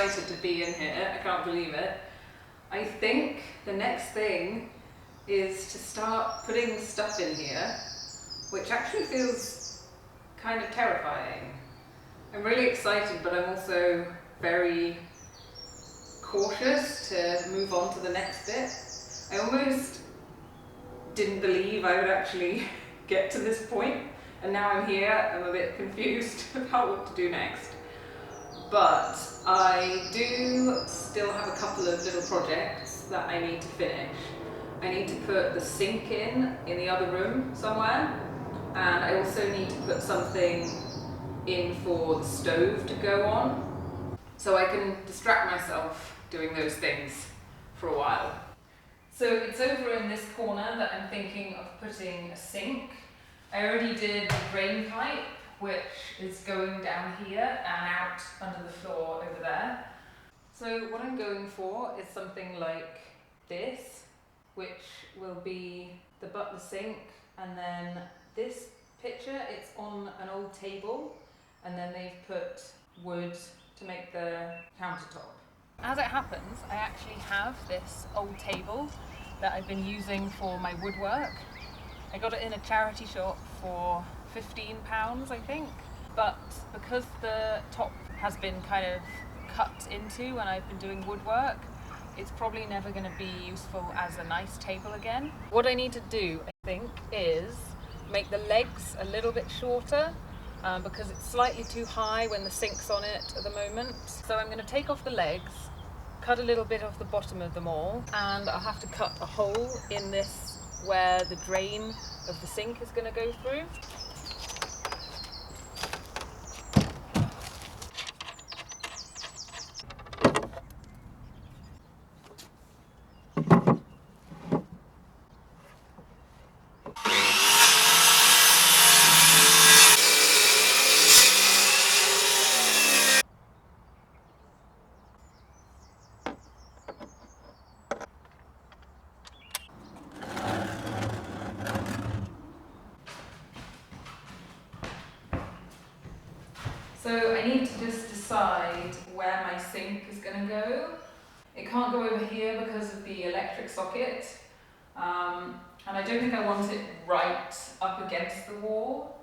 excited to be in here, I can't believe it. I think the next thing is to start putting stuff in here, which actually feels kind of terrifying. I'm really excited, but I'm also very cautious to move on to the next bit. I almost didn't believe I would actually get to this point, and now I'm here. I'm a bit confused about what to do next. But I do still have a couple of little projects that I need to finish. I need to put the sink in the other room somewhere, and I also need to put something in for the stove to go on, so I can distract myself doing those things for a while. So it's over in this corner that I'm thinking of putting a sink. I already did the drain pipe, which is going down here and out under the floor over there. So what I'm going for is something like this, which will be the butler sink, and then this picture, it's on an old table, and then they've put wood to make the countertop. As it happens, I actually have this old table that I've been using for my woodwork. I got it in a charity shop for £15, I think. But because the top has been kind of cut into when I've been doing woodwork, it's probably never going to be useful as a nice table again. What I need to do, I think, is make the legs a little bit shorter, because it's slightly too high when the sink's on it at the moment. So I'm going to take off the legs, cut a little bit off the bottom of them all, and I'll have to cut a hole in this where the drain of the sink is going to go through. So I need to just decide where my sink is going to go. It can't go over here because of the electric socket, and I don't think I want it right up against the wall,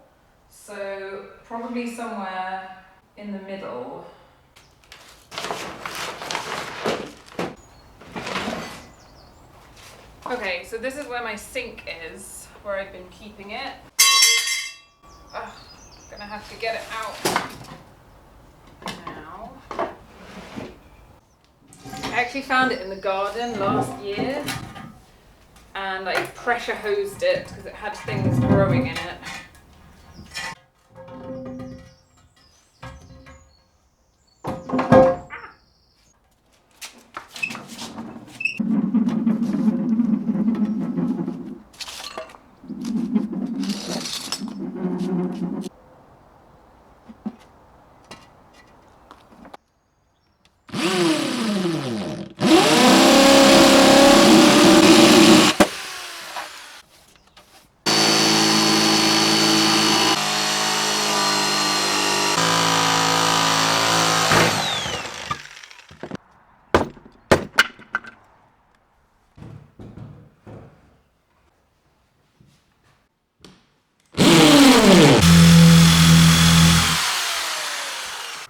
so probably somewhere in the middle. Okay, so this is where my sink is, where I've been keeping it. Ugh, gonna have to get it out now. I actually found it in the garden last year, and I pressure hosed it because it had things growing in it.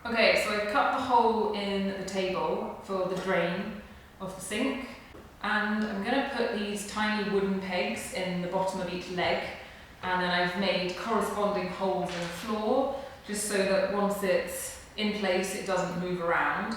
Okay, so I've cut the hole in the table for the drain of the sink, and I'm going to put these tiny wooden pegs in the bottom of each leg, and then I've made corresponding holes in the floor just so that once it's in place it doesn't move around.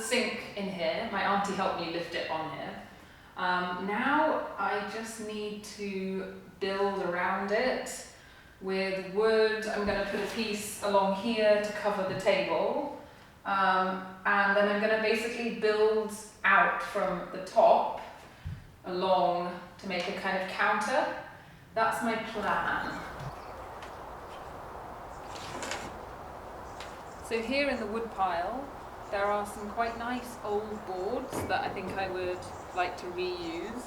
sink in here. My auntie helped me lift it on here. Now I just need to build around it with wood. I'm going to put a piece along here to cover the table. And then I'm going to basically build out from the top along to make a kind of counter. That's my plan. So here in the wood pile, there are some quite nice old boards that I think I would like to reuse.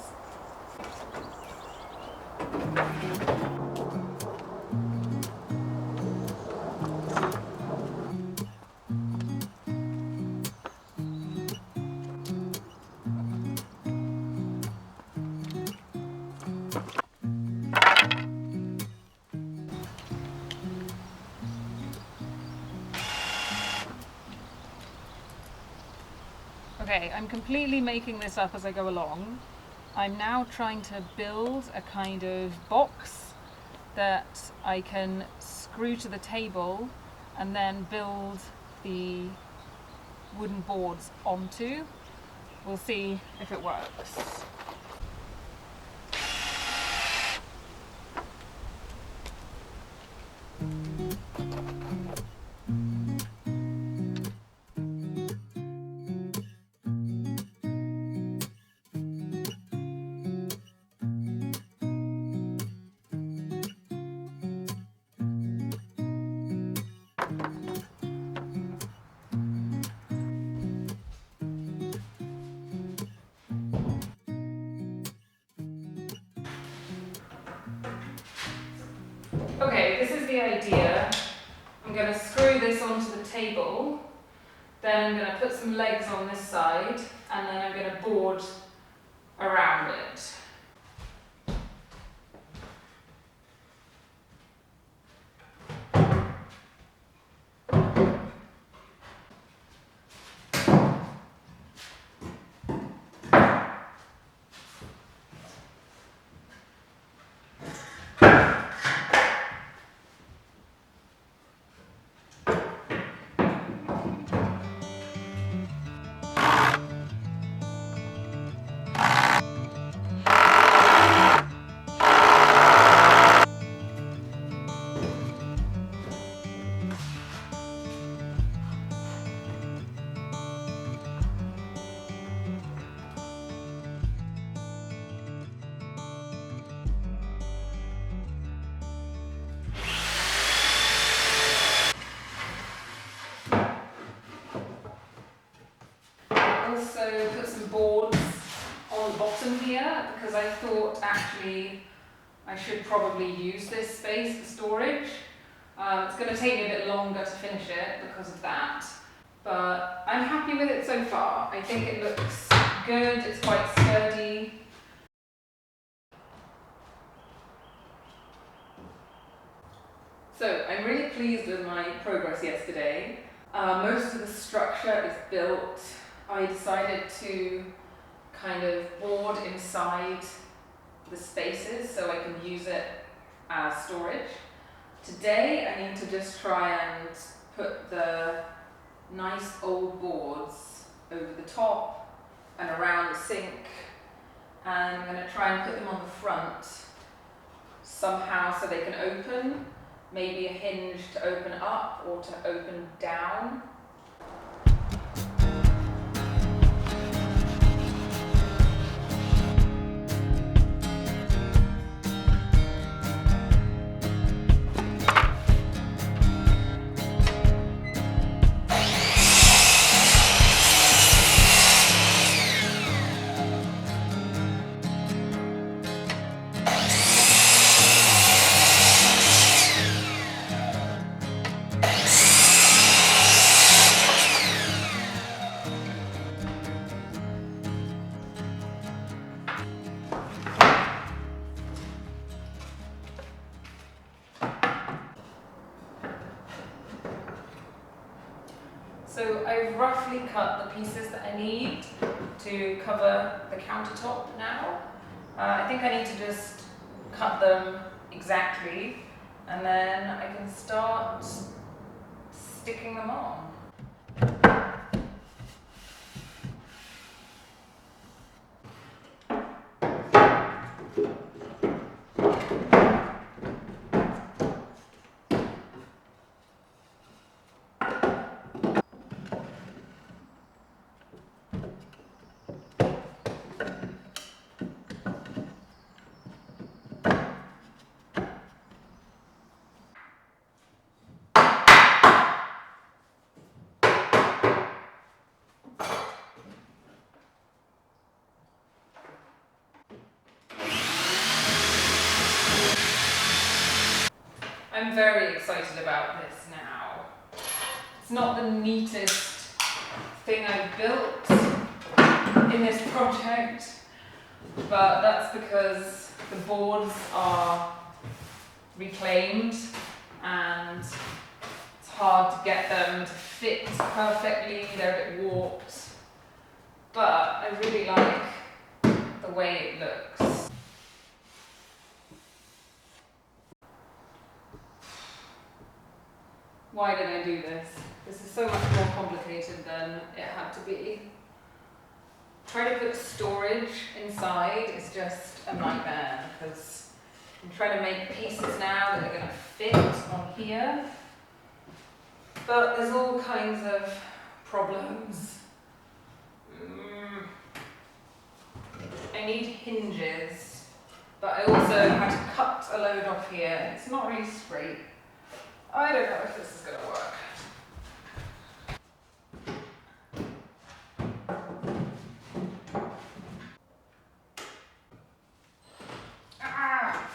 Okay, I'm completely making this up as I go along. I'm now trying to build a kind of box that I can screw to the table and then build the wooden boards onto. We'll see if it works. Okay, this is the idea. I'm going to screw this onto the table, then I'm going to put some legs on this side, and then I'm going to board around it. Also put some boards on the bottom here because I thought actually I should probably use this space for storage. It's going to take me a bit longer to finish it because of that, but I'm happy with it so far. I think it looks good, it's quite sturdy. So I'm really pleased with my progress yesterday. Most of the structure is built. I decided to kind of board inside the spaces so I can use it as storage. Today I need to just try and put the nice old boards over the top and around the sink, and I'm going to try and put them on the front somehow so they can open, maybe a hinge to open up or to open down. So I've roughly cut the pieces that I need to cover the countertop now. I think I need to just cut them exactly, and then I can start sticking them on. I'm very excited about this now. It's not the neatest thing I've built in this project, but that's because the boards are reclaimed and it's hard to get them to fit perfectly, they're a bit warped. But I really like the way it looks. Why did I do this? This is so much more complicated than it had to be. Trying to put storage inside is just a nightmare because I'm trying to make pieces now that are going to fit on here. But there's all kinds of problems. I need hinges, but I also had to cut a load off here. It's not really straight. I don't know if this is going to work. Ah!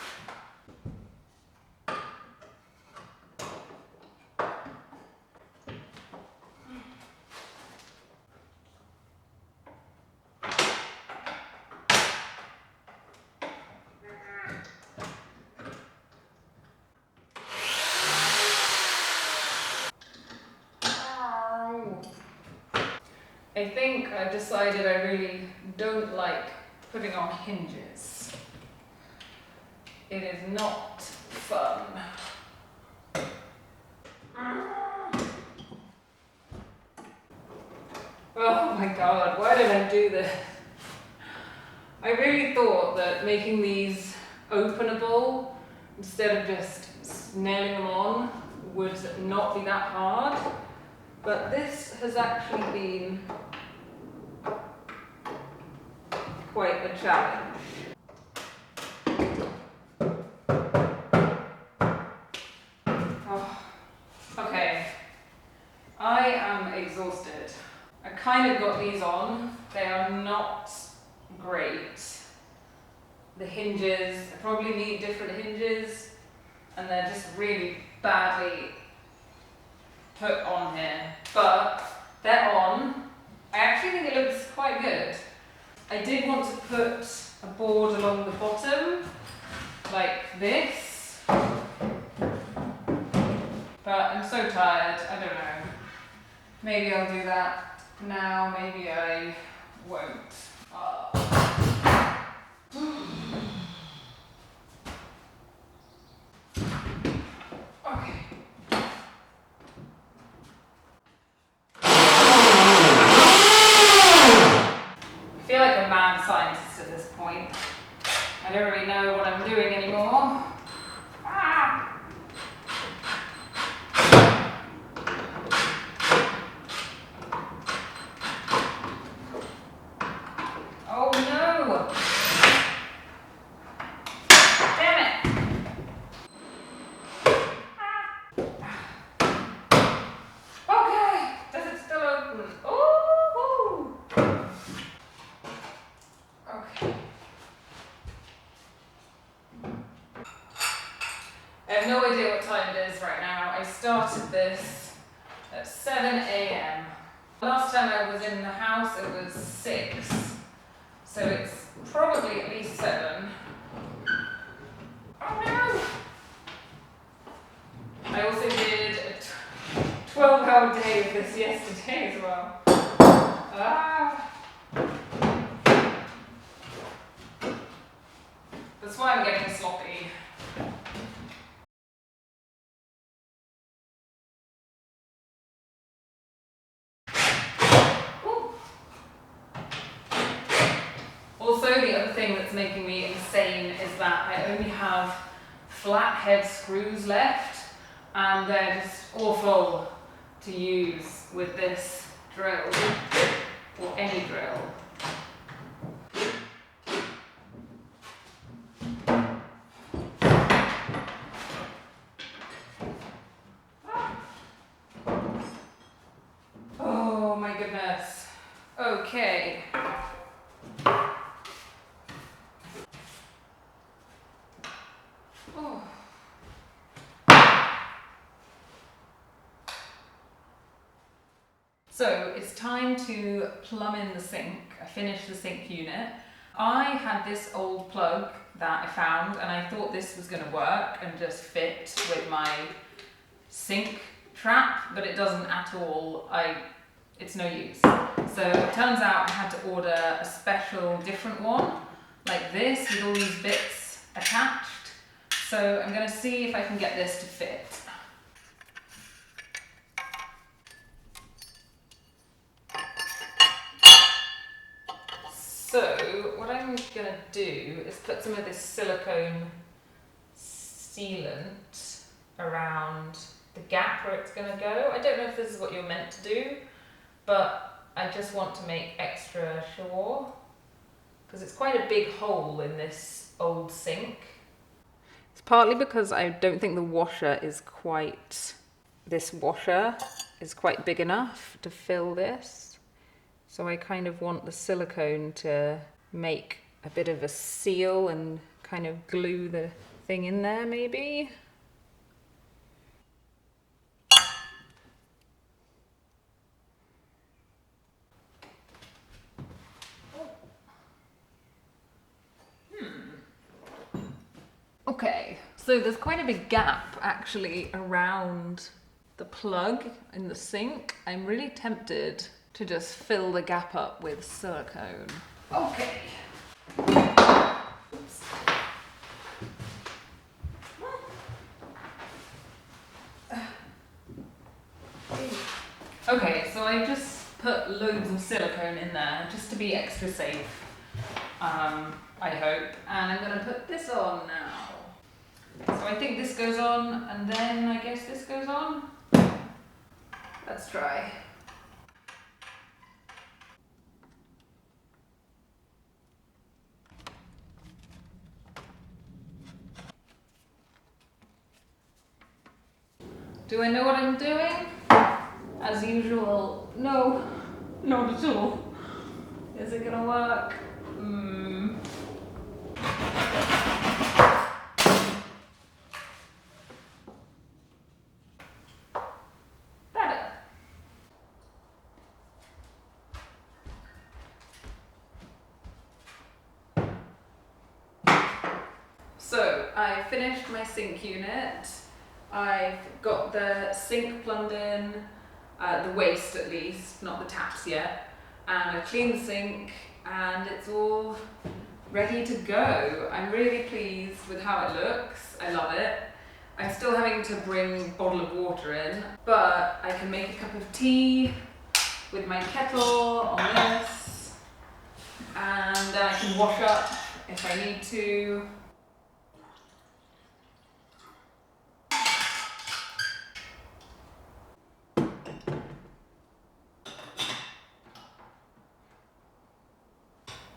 I think I've decided I really don't like putting on hinges. It is not fun. Oh my god, why did I do this? I really thought that making these openable instead of just nailing them on would not be that hard, but this has actually been quite a challenge. Oh, okay, I am exhausted. I kind of got these on. They are not great. The hinges, I probably need different hinges, and they're just really badly put on here. But they're on. I actually think it looks quite good. I did want to put a board along the bottom, like this, but I'm so tired, I don't know. Maybe I'll do that now, maybe I won't. Okay. I feel like a mad scientist at this point. I don't really know what I'm doing anymore. Ah! Oh no! Damn it! Okay, does it still open? Ooh! Okay. I have no idea what time it is right now. I started this at 7 a.m. Last time I was in the house it was 6, so it's probably at least 7. Oh no! I also did a 12-hour day of this yesterday as well. Ah! That's why I'm getting sloppy. Also, the other thing that's making me insane is that I only have flathead screws left, and they're just awful to use with this drill, or any drill. Oh my goodness. Okay. Oh. So it's time to plumb in the sink. I finished the sink unit. I had this old plug that I found and I thought this was going to work and just fit with my sink trap, but it doesn't at all. It's no use. So it turns out I had to order a special different one, like this, with all these bits attached. So I'm going to see if I can get this to fit. So what I'm going to do is put some of this silicone sealant around the gap where it's going to go. I don't know if this is what you're meant to do, but I just want to make extra sure, because it's quite a big hole in this old sink. It's partly because I don't think the washer is quite, this washer is quite big enough to fill this. So I kind of want the silicone to make a bit of a seal and kind of glue the thing in there maybe. Okay, so there's quite a big gap actually around the plug in the sink. I'm really tempted to just fill the gap up with silicone. Okay. Oops. Okay, so I just put loads of silicone in there just to be extra safe, I hope. And I'm going to put this on now. So I think this goes on, and then I guess this goes on. Let's try. Do I know what I'm doing? As usual, no, not at all. Is it gonna work? Better. So I finished my sink unit. I've got the sink plumbed in, the waste at least, not the taps yet, and I cleaned the sink and it's all ready to go. I'm really pleased with how it looks. I love it. I'm still having to bring a bottle of water in, but I can make a cup of tea with my kettle on this, and then I can wash up if I need to.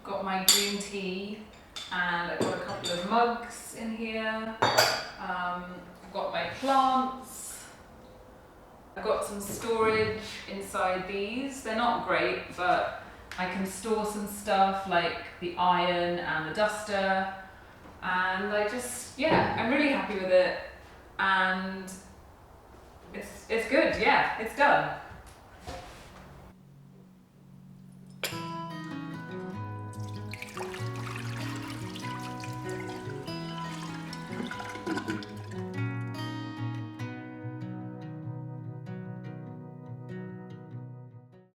Got my green tea, and I've got a couple of mugs in here. I've got my plants. I've got some storage inside these. They're not great, but I can store some stuff like the iron and the duster. And I'm really happy with it. And it's good, yeah, it's done.